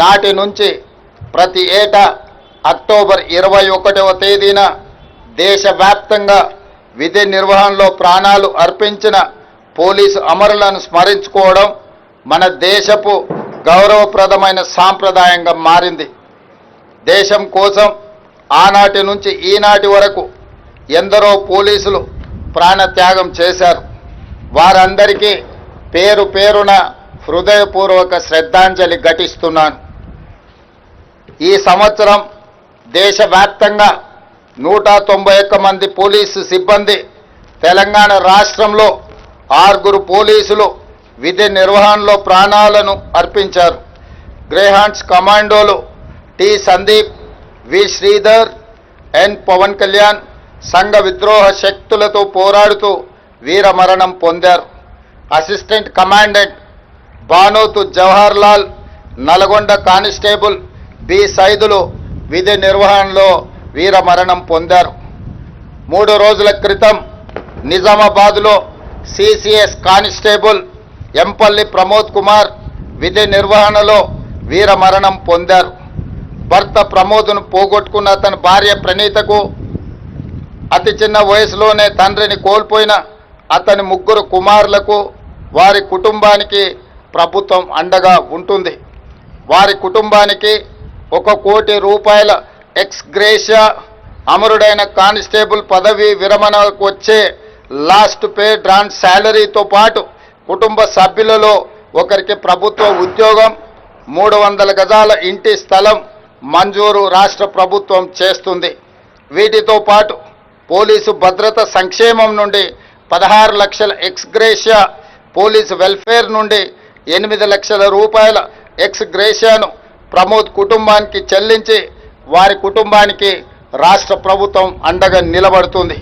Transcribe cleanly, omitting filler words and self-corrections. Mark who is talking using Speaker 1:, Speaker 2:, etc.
Speaker 1: నాటి నుంచి ప్రతి ఏటా అక్టోబర్ 21వ తేదీన దేశవ్యాప్తంగా విధి నిర్వహణలో ప్రాణాలు అర్పించిన పోలీసు అమరులను స్మరించుకోవడం మన దేశపు గౌరవప్రదమైన సాంప్రదాయంగా మారింది. దేశం కోసం ఆనాటి నుంచి ఈనాటి వరకు ఎందరో పోలీసులు ప్రాణత్యాగం చేశారు. వారందరికీ పేరు పేరున హృదయపూర్వక శ్రద్ధాంజలి ఘటిస్తున్నాను. ఈ సంవత్సరం దేశవ్యాప్తంగా 191 మంది పోలీసు సిబ్బంది, తెలంగాణ రాష్ట్రంలో 6 పోలీసులు విధి నిర్వహణలో ప్రాణాలను అర్పించారు. గ్రేహాండ్స్ కమాండోలు T Sandeep, V Sridhar, N Pawan Kalyan సంఘ విద్రోహ శక్తులతో పోరాడుతూ వీరమరణం పొందారు. Assistant commandant Banothu Jawahar Lal, Nalgonda constable B Saidulu విధి నిర్వహణలో వీరమరణం పొందారు. 3 రోజుల క్రితం నిజామాబాద్లో సిసిఎస్ కానిస్టేబుల్ ఎంపల్లి ప్రమోద్ కుమార్ విధి నిర్వహణలో వీరమరణం పొందారు. భర్త ప్రమోద్ను పోగొట్టుకున్న అతని భార్య ప్రణీతకు, అతి చిన్న వయసులోనే తండ్రిని కోల్పోయిన అతని 3 కుమారులకు, వారి కుటుంబానికి ప్రభుత్వం అండగా ఉంటుంది. వారి కుటుంబానికి 1 కోటి రూపాయల ఎక్స్ గ్రేషియా, అమరుడైన కానిస్టేబుల్ పదవి విరమణకు వచ్చే లాస్ట్ పే డ్రాన్ శాలరీతో పాటు కుటుంబ సభ్యులలో ఒకరికి ప్రభుత్వ ఉద్యోగం, 300 గజాల ఇంటి స్థలం మంజూరు రాష్ట్ర ప్రభుత్వం చేస్తుంది. వీటితో పాటు పోలీసు భద్రత సంక్షేమం నుండి 16 లక్షల ఎక్స్ గ్రేషియా, పోలీసు వెల్ఫేర్ నుండి 8 లక్షల రూపాయల ఎక్స్ గ్రేషియాను ప్రమోద్ కుటుంబానికి చెల్లించి వారి కుటుంబానికి రాష్ట్ర ప్రభుత్వం అండగా నిలబడుతుంది.